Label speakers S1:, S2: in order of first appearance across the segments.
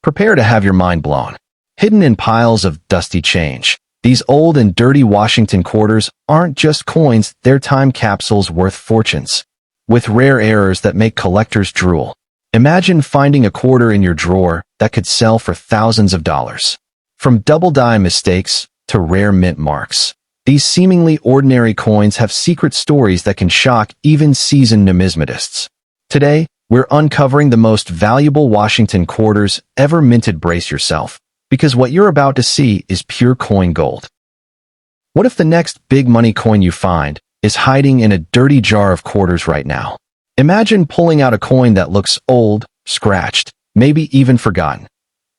S1: Prepare to have your mind blown. Hidden in piles of dusty change, these old and dirty Washington quarters aren't just coins, they're time capsules worth fortunes, with rare errors that make collectors drool. Imagine finding a quarter in your drawer that could sell for thousands of dollars. From double-die mistakes to rare mint marks, these seemingly ordinary coins have secret stories that can shock even seasoned numismatists. Today, we're uncovering the most valuable Washington quarters ever minted. Brace yourself, because what you're about to see is pure coin gold. What if the next big money coin you find is hiding in a dirty jar of quarters right now? Imagine pulling out a coin that looks old, scratched, maybe even forgotten,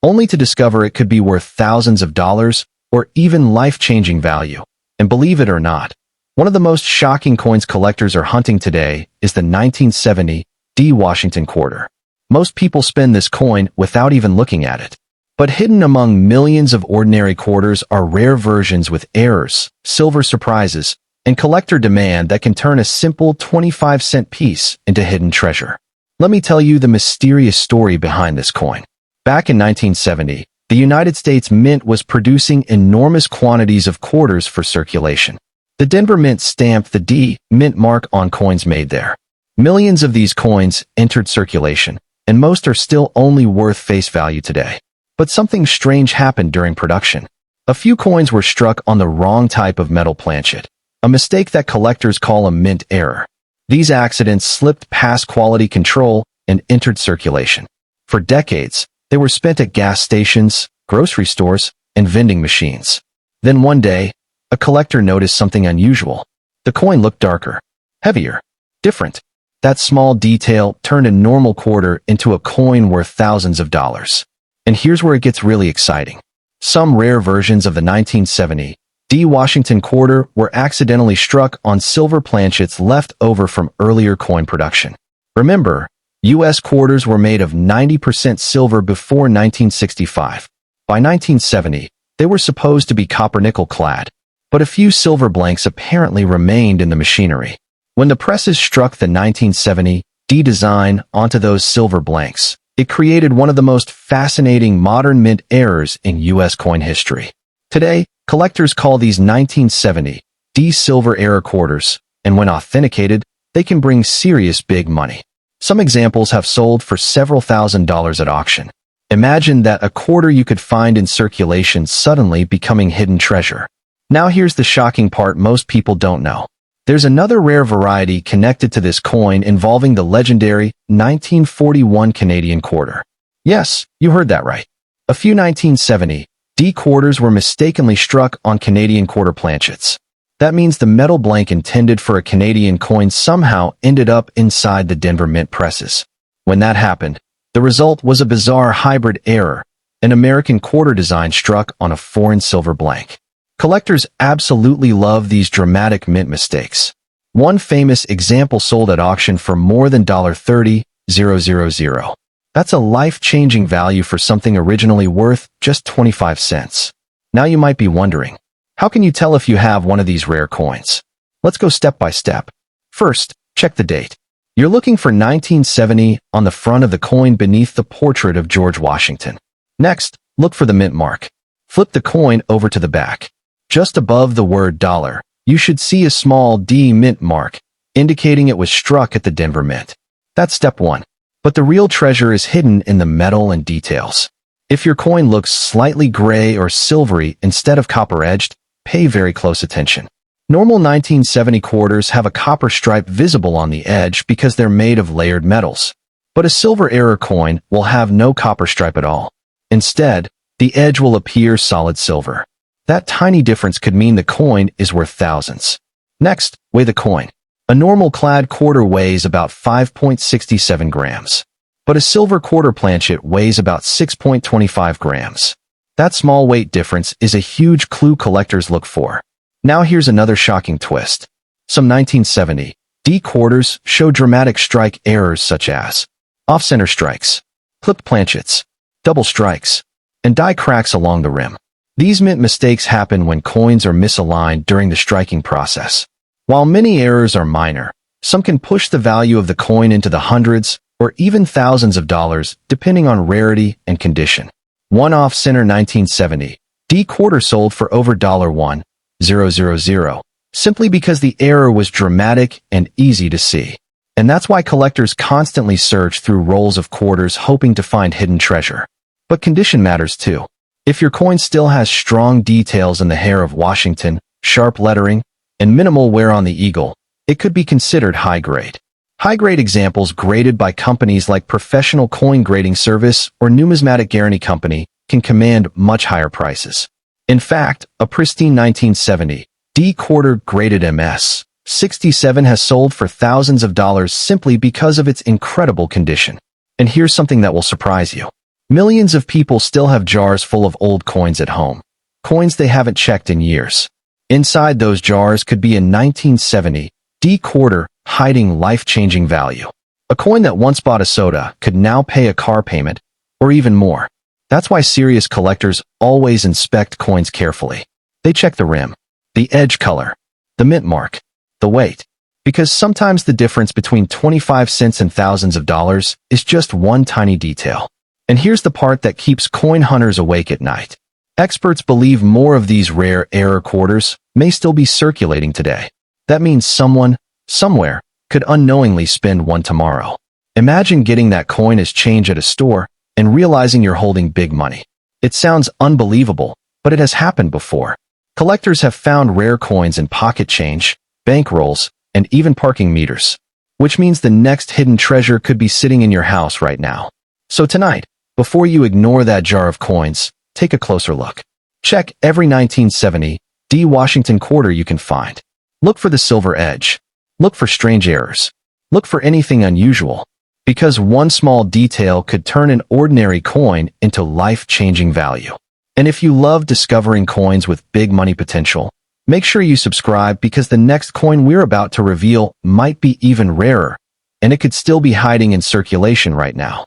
S1: only to discover it could be worth thousands of dollars or even life-changing value. And believe it or not, one of the most shocking coins collectors are hunting today is the 1970 D Washington quarter. Most people spend this coin without even looking at it. But hidden among millions of ordinary quarters are rare versions with errors, silver surprises, and collector demand that can turn a simple 25-cent piece into hidden treasure. Let me tell you the mysterious story behind this coin. Back in 1970, the United States Mint was producing enormous quantities of quarters for circulation. The Denver Mint stamped the D Mint mark on coins made there. Millions of these coins entered circulation, and most are still only worth face value today. But something strange happened during production. A few coins were struck on the wrong type of metal planchet, a mistake that collectors call a mint error. These accidents slipped past quality control and entered circulation. For decades, they were spent at gas stations, grocery stores, and vending machines. Then one day, a collector noticed something unusual. The coin looked darker, heavier, different. That small detail turned a normal quarter into a coin worth thousands of dollars. And here's where it gets really exciting. Some rare versions of the 1970 D Washington quarter were accidentally struck on silver planchets left over from earlier coin production. Remember, U.S. quarters were made of 90% silver before 1965. By 1970, they were supposed to be copper-nickel clad, but a few silver blanks apparently remained in the machinery. When the presses struck the 1970 D design onto those silver blanks, it created one of the most fascinating modern mint errors in U.S. coin history. Today, collectors call these 1970 D silver error quarters, and when authenticated, they can bring serious big money. Some examples have sold for several $1,000s at auction. Imagine that a quarter you could find in circulation suddenly becoming hidden treasure. Now here's the shocking part most people don't know. There's another rare variety connected to this coin involving the legendary 1941 Canadian quarter. Yes, you heard that right. A few 1970 D quarters were mistakenly struck on Canadian quarter planchets. That means the metal blank intended for a Canadian coin somehow ended up inside the Denver Mint presses. When that happened, the result was a bizarre hybrid error, an American quarter design struck on a foreign silver blank. Collectors absolutely love these dramatic mint mistakes. One famous example sold at auction for more than $30,000. That's a life-changing value for something originally worth just 25 cents. Now you might be wondering, how can you tell if you have one of these rare coins? Let's go step by step. First, check the date. You're looking for 1970 on the front of the coin beneath the portrait of George Washington. Next, look for the mint mark. Flip the coin over to the back. Just above the word dollar, you should see a small D mint mark, indicating it was struck at the Denver Mint. That's step one. But the real treasure is hidden in the metal and details. If your coin looks slightly gray or silvery instead of copper-edged, pay very close attention. Normal 1970 quarters have a copper stripe visible on the edge because they're made of layered metals. But a silver error coin will have no copper stripe at all. Instead, the edge will appear solid silver. That tiny difference could mean the coin is worth thousands. Next, weigh the coin. A normal clad quarter weighs about 5.67 grams. But a silver quarter planchet weighs about 6.25 grams. That small weight difference is a huge clue collectors look for. Now here's another shocking twist. Some 1970 D quarters show dramatic strike errors such as off-center strikes, clipped planchets, double strikes, and die cracks along the rim. These mint mistakes happen when coins are misaligned during the striking process. While many errors are minor, some can push the value of the coin into the hundreds or even thousands of dollars depending on rarity and condition. One off-center 1970 D quarter sold for over $1,000, simply because the error was dramatic and easy to see. And that's why collectors constantly search through rolls of quarters hoping to find hidden treasure. But condition matters too. If your coin still has strong details in the hair of Washington, sharp lettering, and minimal wear on the eagle, it could be considered high-grade. High-grade examples graded by companies like Professional Coin Grading Service or Numismatic Guarantee Company can command much higher prices. In fact, a pristine 1970 D quarter graded MS 67 has sold for thousands of dollars simply because of its incredible condition. And here's something that will surprise you. Millions of people still have jars full of old coins at home, coins they haven't checked in years. Inside those jars could be a 1970 D quarter hiding life-changing value. A coin that once bought a soda could now pay a car payment, or even more. That's why serious collectors always inspect coins carefully. They check the rim, the edge color, the mint mark, the weight. Because sometimes the difference between 25 cents and thousands of dollars is just one tiny detail. And here's the part that keeps coin hunters awake at night. Experts believe more of these rare error quarters may still be circulating today. That means someone, somewhere, could unknowingly spend one tomorrow. Imagine getting that coin as change at a store and realizing you're holding big money. It sounds unbelievable, but it has happened before. Collectors have found rare coins in pocket change, bankrolls, and even parking meters, which means the next hidden treasure could be sitting in your house right now. So tonight, before you ignore that jar of coins, take a closer look. Check every 1970 D Washington quarter you can find. Look for the silver edge. Look for strange errors. Look for anything unusual. Because one small detail could turn an ordinary coin into life-changing value. And if you love discovering coins with big money potential, make sure you subscribe because the next coin we're about to reveal might be even rarer, and it could still be hiding in circulation right now.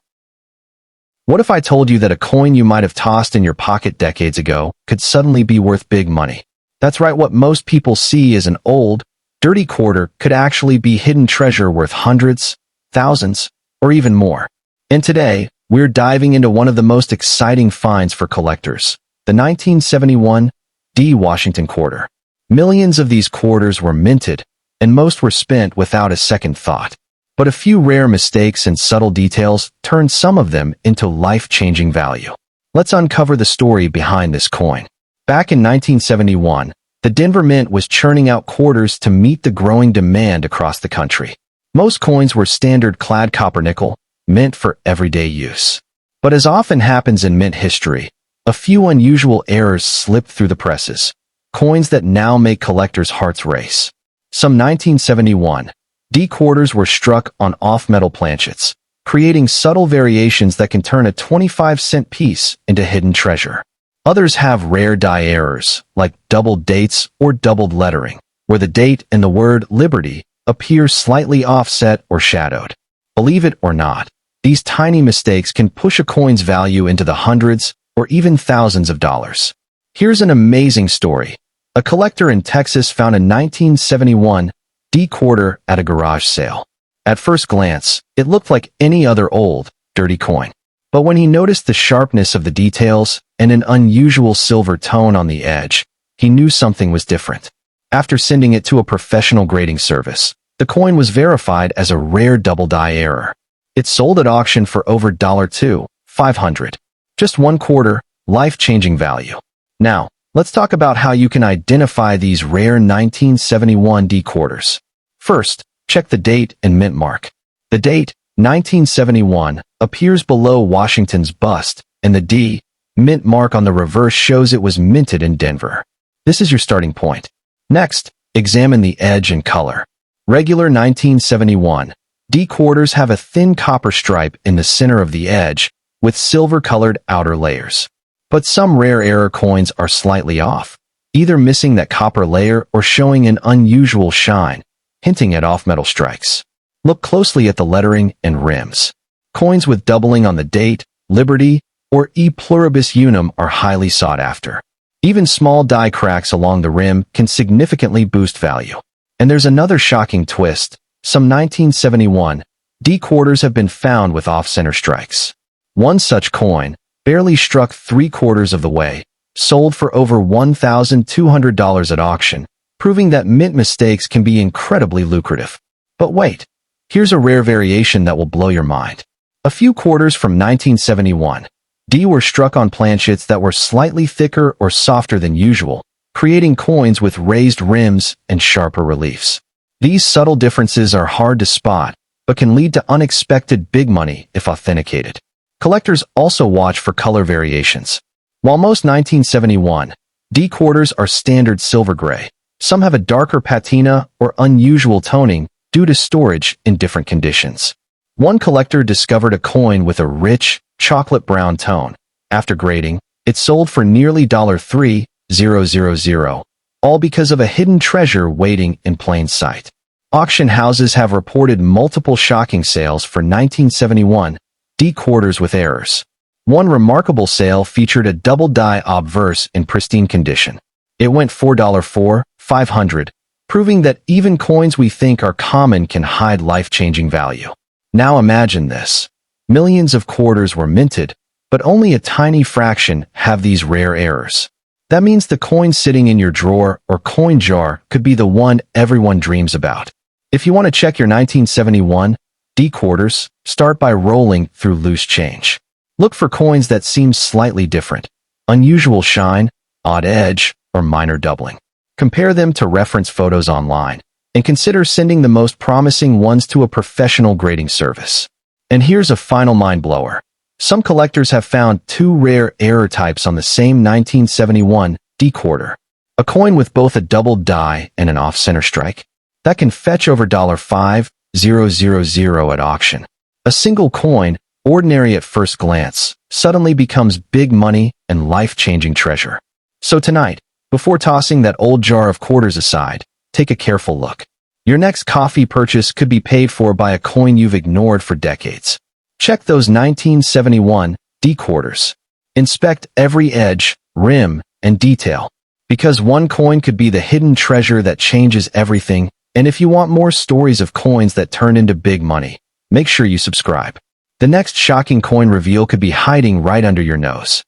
S1: What if I told you that a coin you might have tossed in your pocket decades ago could suddenly be worth big money? That's right, what most people see as an old, dirty quarter could actually be hidden treasure worth hundreds, thousands, or even more. And today, we're diving into one of the most exciting finds for collectors, the 1971 D Washington quarter. Millions of these quarters were minted, and most were spent without a second thought. But a few rare mistakes and subtle details turned some of them into life-changing value. Let's uncover the story behind this coin. Back in 1971, the Denver Mint was churning out quarters to meet the growing demand across the country. Most coins were standard clad copper nickel, meant for everyday use. But as often happens in mint history, a few unusual errors slipped through the presses, coins that now make collectors' hearts race. Some 1971 D quarters were struck on off-metal planchets, creating subtle variations that can turn a 25-cent piece into hidden treasure. Others have rare die errors, like doubled dates or doubled lettering, where the date and the word Liberty appear slightly offset or shadowed. Believe it or not, these tiny mistakes can push a coin's value into the hundreds or even thousands of dollars. Here's an amazing story. A collector in Texas found a 1971 D quarter at a garage sale. At first glance, it looked like any other old, dirty coin. But when he noticed the sharpness of the details and an unusual silver tone on the edge, he knew something was different. After sending it to a professional grading service, the coin was verified as a rare double die error. It sold at auction for over $2,500. Just one quarter, life-changing value. Now, let's talk about how you can identify these rare 1971 D quarters. First, check the date and mint mark. The date, 1971, appears below Washington's bust, and the D mint mark on the reverse shows it was minted in Denver. This is your starting point. Next, examine the edge and color. Regular 1971 D quarters have a thin copper stripe in the center of the edge, with silver-colored outer layers. But some rare error coins are slightly off, either missing that copper layer or showing an unusual shine, hinting at off-metal strikes. Look closely at the lettering and rims. Coins with doubling on the date, Liberty, or E pluribus unum are highly sought after. Even small die cracks along the rim can significantly boost value. And there's another shocking twist. Some 1971 D quarters have been found with off-center strikes. One such coin, barely struck 3/4 of the way, sold for over $1,200 at auction, proving that mint mistakes can be incredibly lucrative. But wait, here's a rare variation that will blow your mind. A few quarters from 1971, D were struck on planchets that were slightly thicker or softer than usual, creating coins with raised rims and sharper reliefs. These subtle differences are hard to spot, but can lead to unexpected big money if authenticated. Collectors also watch for color variations. While most 1971 D quarters are standard silver gray, some have a darker patina or unusual toning due to storage in different conditions. One collector discovered a coin with a rich, chocolate brown tone. After grading, it sold for nearly $3,000, all because of a hidden treasure waiting in plain sight. Auction houses have reported multiple shocking sales for 1971 D quarters with errors. One remarkable sale featured a double die obverse in pristine condition. It went $4 for $500, proving that even coins we think are common can hide life-changing value. Now imagine this. Millions of quarters were minted, but only a tiny fraction have these rare errors. That means the coin sitting in your drawer or coin jar could be the one everyone dreams about. If you want to check your 1971 D quarters, start by rolling through loose change. Look for coins that seem slightly different, unusual shine, odd edge, or minor doubling. Compare them to reference photos online, and consider sending the most promising ones to a professional grading service. And here's a final mind-blower. Some collectors have found two rare error types on the same 1971 D quarter. A coin with both a double die and an off-center strike. That can fetch over $5,000 at auction. A single coin, ordinary at first glance, suddenly becomes big money and life-changing treasure. So tonight, before tossing that old jar of quarters aside, take a careful look. Your next coffee purchase could be paid for by a coin you've ignored for decades. Check those 1971 D quarters. Inspect every edge, rim, and detail, because one coin could be the hidden treasure that changes everything. And if you want more stories of coins that turn into big money, make sure you subscribe. The next shocking coin reveal could be hiding right under your nose.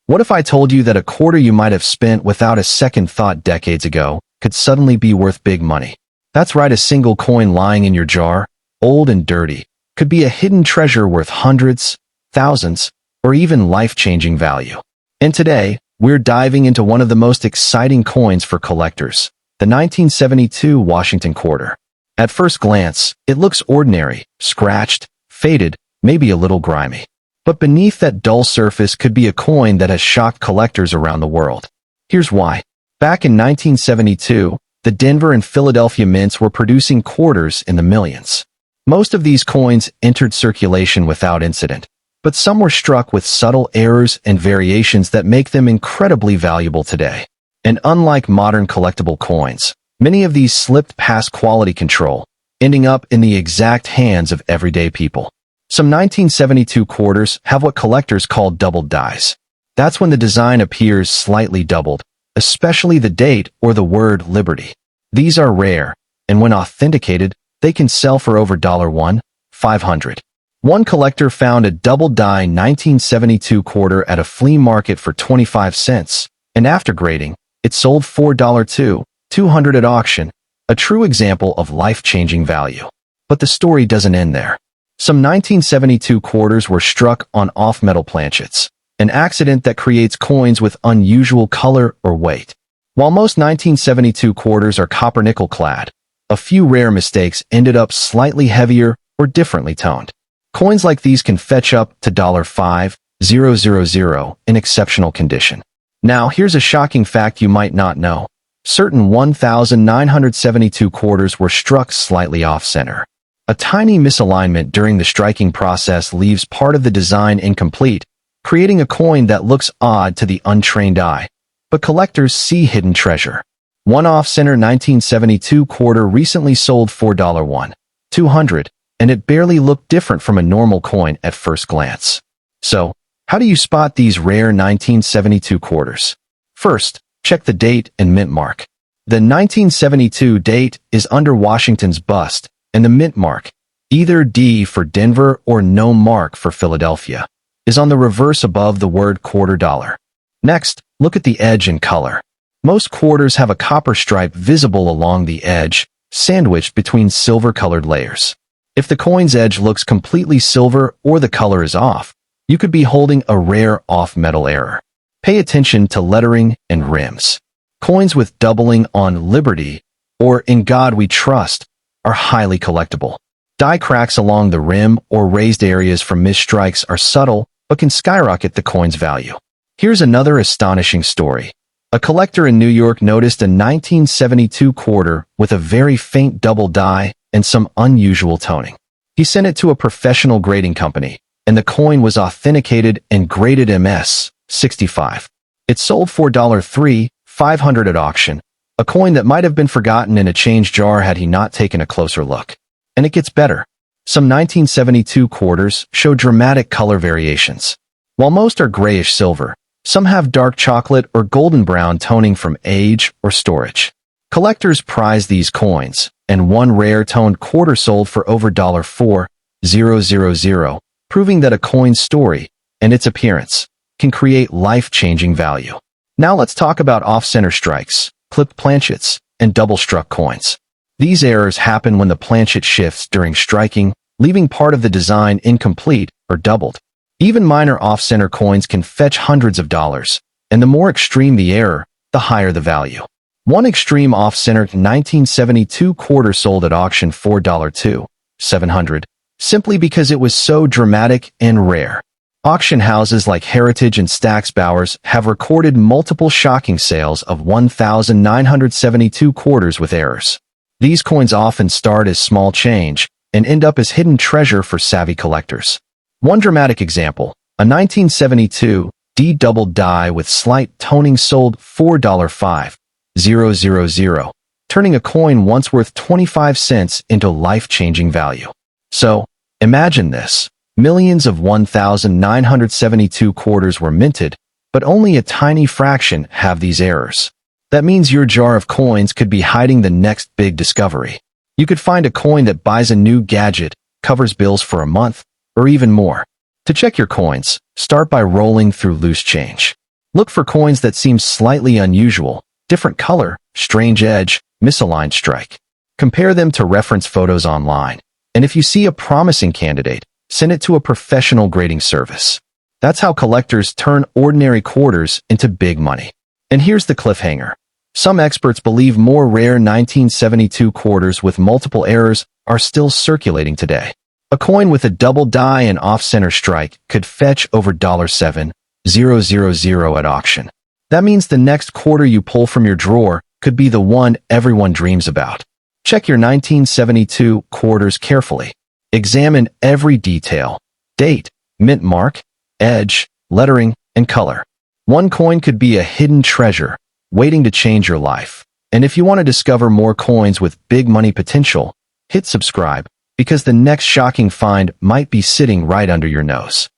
S1: What if I told you that a quarter you might have spent without a second thought decades ago could suddenly be worth big money? That's right, a single coin lying in your jar, old and dirty, could be a hidden treasure worth hundreds, thousands, or even life-changing value. And today, we're diving into one of the most exciting coins for collectors, the 1972 Washington quarter. At first glance, it looks ordinary, scratched, faded, maybe a little grimy. But beneath that dull surface could be a coin that has shocked collectors around the world. Here's why. Back in 1972, the Denver and Philadelphia mints were producing quarters in the millions. Most of these coins entered circulation without incident, but some were struck with subtle errors and variations that make them incredibly valuable today. And unlike modern collectible coins, many of these slipped past quality control, ending up in the exact hands of everyday people. Some 1972 quarters have what collectors call double dies. That's when the design appears slightly doubled, especially the date or the word Liberty. These are rare, and when authenticated, they can sell for over $1,500. One collector found a double die 1972 quarter at a flea market for 25 cents, and after grading, it sold for $200 at auction, a true example of life-changing value. But the story doesn't end there. Some 1972 quarters were struck on off-metal planchets, an accident that creates coins with unusual color or weight. While most 1972 quarters are copper-nickel clad, a few rare mistakes ended up slightly heavier or differently toned. Coins like these can fetch up to $5,000 in exceptional condition. Now, here's a shocking fact you might not know. Certain 1972 quarters were struck slightly off-center. A tiny misalignment during the striking process leaves part of the design incomplete, creating a coin that looks odd to the untrained eye. But collectors see hidden treasure. One off-center 1972 quarter recently sold for $200, and it barely looked different from a normal coin at first glance. So, how do you spot these rare 1972 quarters? First, check the date and mint mark. The 1972 date is under Washington's bust, and the mint mark, either D for Denver or no mark for Philadelphia, is on the reverse above the word quarter dollar. Next, look at the edge and color. Most quarters have a copper stripe visible along the edge, sandwiched between silver-colored layers. If the coin's edge looks completely silver or the color is off, you could be holding a rare off-metal error. Pay attention to lettering and rims. Coins with doubling on Liberty or In God We Trust are highly collectible. Die cracks along the rim or raised areas from missed strikes are subtle but can skyrocket the coin's value. Here's another astonishing story. A collector in New York noticed a 1972 quarter with a very faint double die and some unusual toning. He sent it to a professional grading company, and the coin was authenticated and graded MS-65. It sold for $3,500 at auction, a coin that might have been forgotten in a change jar had he not taken a closer look. And it gets better. Some 1972 quarters show dramatic color variations. While most are grayish silver, some have dark chocolate or golden brown toning from age or storage. Collectors prize these coins, and one rare toned quarter sold for over $4,000, proving that a coin's story and its appearance can create life-changing value. Now let's talk about off-center strikes, clipped planchets, and double-struck coins. These errors happen when the planchet shifts during striking, leaving part of the design incomplete or doubled. Even minor off-center coins can fetch hundreds of dollars, and the more extreme the error, the higher the value. One extreme off-center 1972 quarter sold at auction for $2,700, simply because it was so dramatic and rare. Auction houses like Heritage and Stack's Bowers have recorded multiple shocking sales of 1,972 quarters with errors. These coins often start as small change and end up as hidden treasure for savvy collectors. One dramatic example, a 1972 D double die with slight toning sold $4,500, turning a coin once worth 25 cents into life-changing value. So, imagine this. Millions of 1,972 quarters were minted, but only a tiny fraction have these errors. That means your jar of coins could be hiding the next big discovery. You could find a coin that buys a new gadget, covers bills for a month, or even more. To check your coins, start by rolling through loose change. Look for coins that seem slightly unusual, different color, strange edge, misaligned strike. Compare them to reference photos online, and if you see a promising candidate, send it to a professional grading service. That's how collectors turn ordinary quarters into big money. And here's the cliffhanger. Some experts believe more rare 1972 quarters with multiple errors are still circulating today. A coin with a double die and off-center strike could fetch over $7,000 at auction. That means the next quarter you pull from your drawer could be the one everyone dreams about. Check your 1972 quarters carefully. Examine every detail: date, mint mark, edge, lettering, and color. One coin could be a hidden treasure, waiting to change your life. And if you want to discover more coins with big money potential, hit subscribe, because the next shocking find might be sitting right under your nose.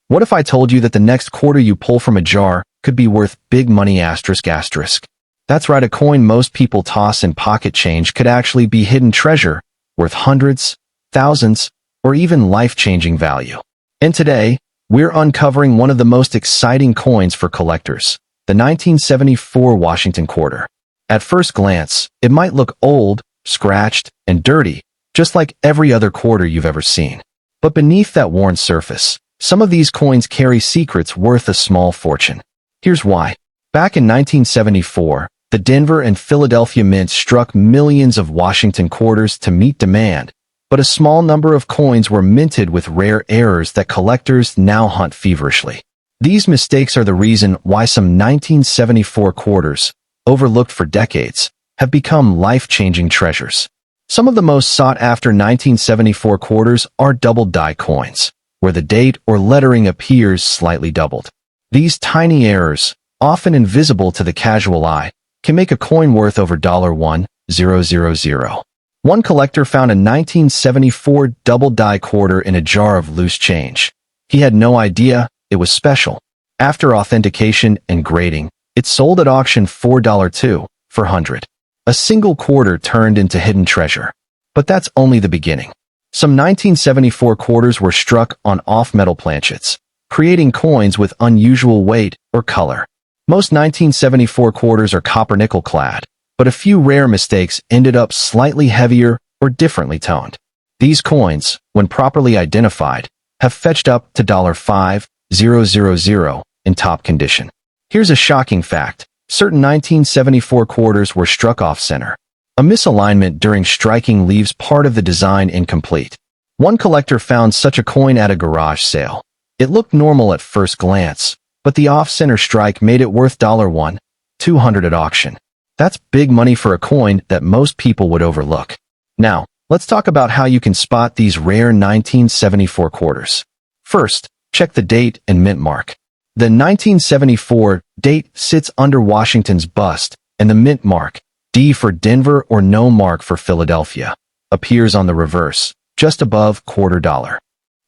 S1: What if I told you that the next quarter you pull from a jar could be worth big money ***? That's right, a coin most people toss in pocket change could actually be hidden treasure, worth hundreds, thousands, or even life-changing value. And today, we're uncovering one of the most exciting coins for collectors, the 1974 Washington quarter. At first glance, it might look old, scratched, and dirty, just like every other quarter you've ever seen. But beneath that worn surface, some of these coins carry secrets worth a small fortune. Here's why. Back in 1974, the Denver and Philadelphia mints struck millions of Washington quarters to meet demand, but a small number of coins were minted with rare errors that collectors now hunt feverishly. These mistakes are the reason why some 1974 quarters, overlooked for decades, have become life-changing treasures. Some of the most sought-after 1974 quarters are double die coins, where the date or lettering appears slightly doubled. These tiny errors, often invisible to the casual eye, can make a coin worth over $1,000. One collector found a 1974 double die quarter in a jar of loose change. He had no idea it was special. After authentication and grading, it sold at auction for $2,400. A single quarter turned into hidden treasure. But that's only the beginning. Some 1974 quarters were struck on off-metal planchets, creating coins with unusual weight or color. Most 1974 quarters are copper-nickel clad, but a few rare mistakes ended up slightly heavier or differently toned. These coins, when properly identified, have fetched up to $5,000 in top condition. Here's a shocking fact. Certain 1974 quarters were struck off-center. A misalignment during striking leaves part of the design incomplete. One collector found such a coin at a garage sale. It looked normal at first glance, but the off-center strike made it worth $1,200 at auction. That's big money for a coin that most people would overlook. Now, let's talk about how you can spot these rare 1974 quarters. First, check the date and mint mark. The 1974 date sits under Washington's bust, and the mint mark, D for Denver or no mark for Philadelphia, appears on the reverse, just above $0.25.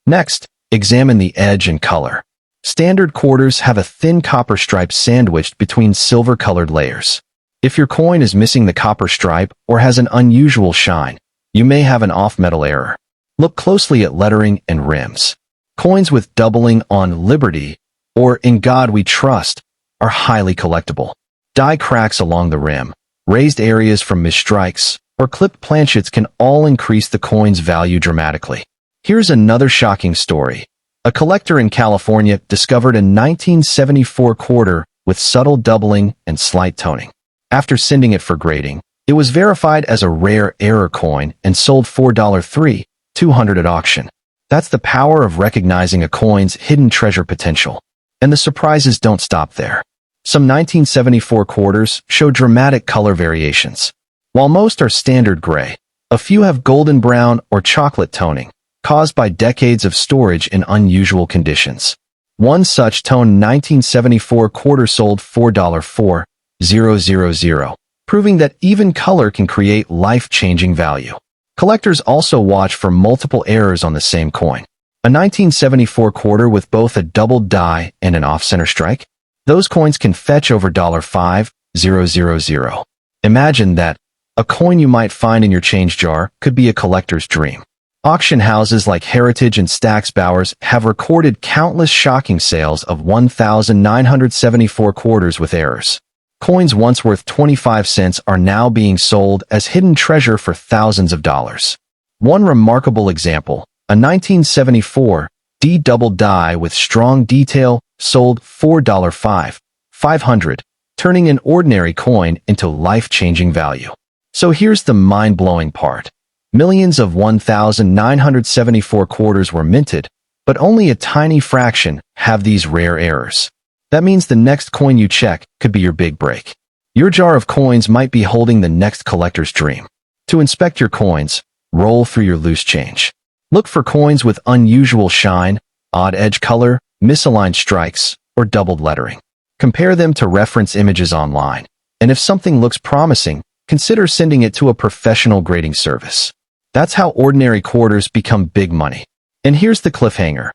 S1: Next, examine the edge and color. Standard quarters have a thin copper stripe sandwiched between silver-colored layers. If your coin is missing the copper stripe or has an unusual shine, you may have an off-metal error. Look closely at lettering and rims. Coins with doubling on Liberty or In God We Trust are highly collectible. Die cracks along the rim, raised areas from misstrikes, or clipped planchets can all increase the coin's value dramatically. Here's another shocking story. A collector in California discovered a 1974 quarter with subtle doubling and slight toning. After sending it for grading, it was verified as a rare error coin and sold for $3,200 at auction. That's the power of recognizing a coin's hidden treasure potential. And the surprises don't stop there. Some 1974 quarters show dramatic color variations. While most are standard gray, a few have golden brown or chocolate toning, caused by decades of storage in unusual conditions. One such toned 1974 quarter sold for $4,000, proving that even color can create life-changing value. Collectors also watch for multiple errors on the same coin. A 1974 quarter with both a doubled die and an off-center strike? Those coins can fetch over $5,000. Imagine that. A coin you might find in your change jar could be a collector's dream. Auction houses like Heritage and Stack's Bowers have recorded countless shocking sales of 1,974 quarters with errors. Coins once worth 25 cents are now being sold as hidden treasure for thousands of dollars. One remarkable example, a 1974 D double die with strong detail sold for $500, turning an ordinary coin into life-changing value. So here's the mind-blowing part. Millions of 1,974 quarters were minted, but only a tiny fraction have these rare errors. That means the next coin you check could be your big break. Your jar of coins might be holding the next collector's dream. To inspect your coins, roll through your loose change. Look for coins with unusual shine, odd edge color, misaligned strikes, or doubled lettering. Compare them to reference images online, and if something looks promising, consider sending it to a professional grading service. That's how ordinary quarters become big money. And here's the cliffhanger.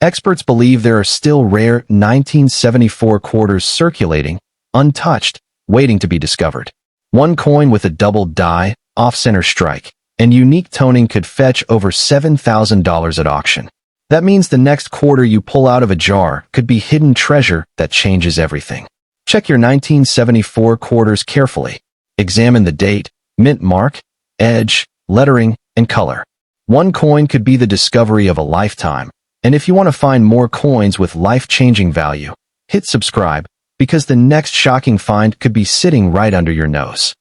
S1: Experts believe there are still rare 1974 quarters circulating, untouched, waiting to be discovered. One coin with a doubled die, off-center strike, and unique toning could fetch over $7,000 at auction. That means the next quarter you pull out of a jar could be hidden treasure that changes everything. Check your 1974 quarters carefully. Examine the date, mint mark, edge, lettering, and color. One coin could be the discovery of a lifetime. And if you want to find more coins with life-changing value, hit subscribe, because the next shocking find could be sitting right under your nose.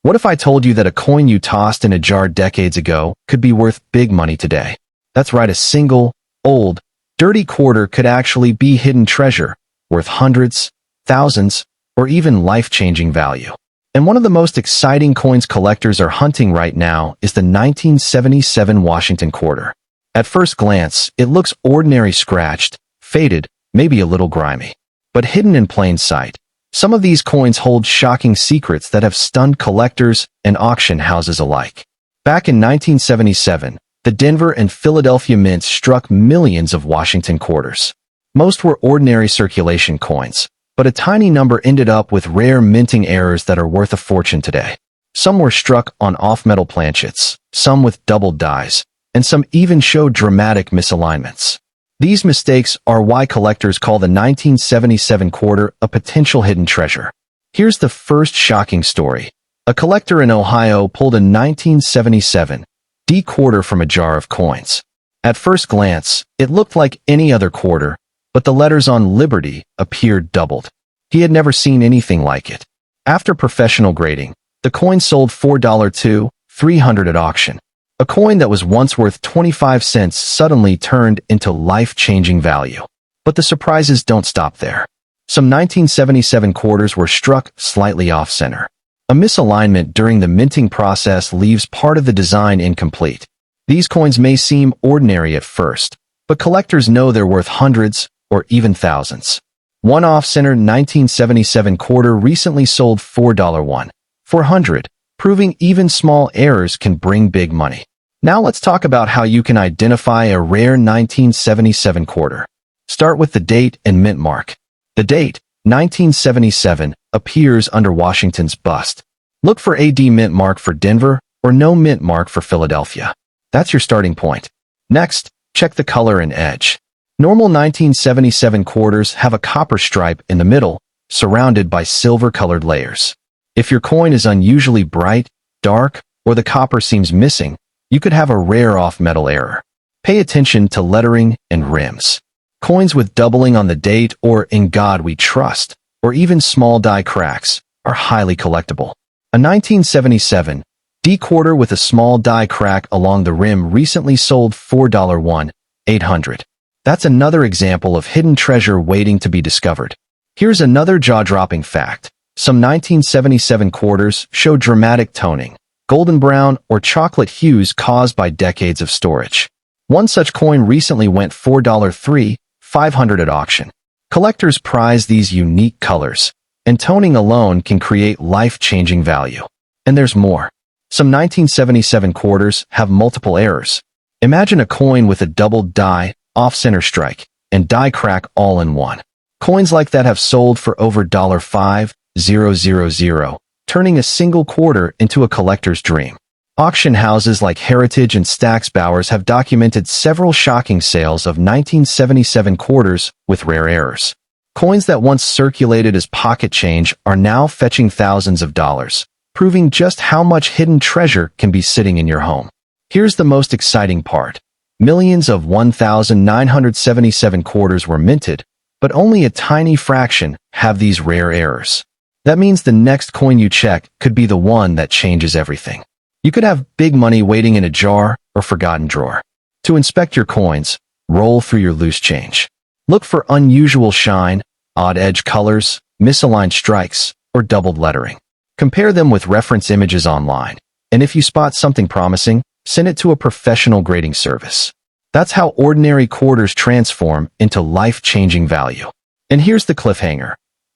S1: What if I told you that a coin you tossed in a jar decades ago could be worth big money today? That's right, a single, old, dirty quarter could actually be hidden treasure, worth hundreds, thousands, or even life-changing value. And one of the most exciting coins collectors are hunting right now is the 1977 Washington quarter. At first glance, it looks ordinary, scratched, faded, maybe a little grimy. But hidden in plain sight, some of these coins hold shocking secrets that have stunned collectors and auction houses alike. Back in 1977, the Denver and Philadelphia mints struck millions of Washington quarters. Most were ordinary circulation coins, but a tiny number ended up with rare minting errors that are worth a fortune today. Some were struck on off-metal planchets, some with doubled dies, and some even show dramatic misalignments. These mistakes are why collectors call the 1977 quarter a potential hidden treasure. Here's the first shocking story. A collector in Ohio pulled a 1977 D quarter from a jar of coins. At first glance, it looked like any other quarter, but the letters on Liberty appeared doubled. He had never seen anything like it. After professional grading, the coin sold for $300 at auction. A coin that was once worth 25 cents suddenly turned into life-changing value. But the surprises don't stop there. Some 1977 quarters were struck slightly off-center. A misalignment during the minting process leaves part of the design incomplete. These coins may seem ordinary at first, but collectors know they're worth hundreds or even thousands. One off-center 1977 quarter recently sold for $400, proving even small errors can bring big money. Now let's talk about how you can identify a rare 1977 quarter. Start with the date and mint mark. The date, 1977, appears under Washington's bust. Look for AD mint mark for Denver or no mint mark for Philadelphia. That's your starting point. Next, check the color and edge. Normal 1977 quarters have a copper stripe in the middle, surrounded by silver-colored layers. If your coin is unusually bright, dark, or the copper seems missing, you could have a rare off-metal error. Pay attention to lettering and rims. Coins with doubling on the date or "In God We Trust," or even small die cracks, are highly collectible. A 1977 D quarter with a small die crack along the rim recently sold for $800. That's another example of hidden treasure waiting to be discovered. Here's another jaw-dropping fact. Some 1977 quarters show dramatic toning, golden brown or chocolate hues caused by decades of storage. One such coin recently went for $500 at auction. Collectors prize these unique colors, and toning alone can create life-changing value. And there's more. Some 1977 quarters have multiple errors. Imagine a coin with a doubled die, off-center strike, and die crack all in one. Coins like that have sold for over $5,000, turning a single quarter into a collector's dream. Auction houses like Heritage and Stack's Bowers have documented several shocking sales of 1977 quarters with rare errors. Coins that once circulated as pocket change are now fetching thousands of dollars, proving just how much hidden treasure can be sitting in your home. Here's the most exciting part. Millions of 1977 quarters were minted, but only a tiny fraction have these rare errors. That means the next coin you check could be the one that changes everything. You could have big money waiting in a jar or forgotten drawer. To inspect your coins, roll through your loose change. Look for unusual shine, odd edge colors, misaligned strikes, or doubled lettering. Compare them with reference images online, and if you spot something promising, send it to a professional grading service. That's how ordinary quarters transform into life-changing value. And here's the cliffhanger.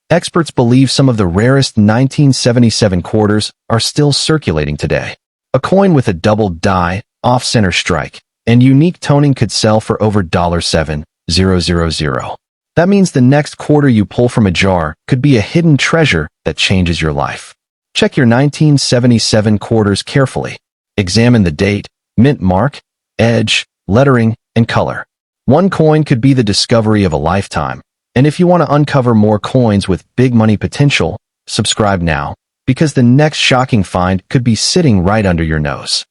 S1: Experts believe some of the rarest 1977 quarters are still circulating today. A coin with a doubled die, off-center strike, and unique toning could sell for over $7,000. That means the next quarter you pull from a jar could be a hidden treasure that changes your life. Check your 1977 quarters carefully. Examine the date, mint mark, edge, lettering, and color. One coin could be the discovery of a lifetime. And if you want to uncover more coins with big money potential, subscribe now, because the next shocking find could be sitting right under your nose.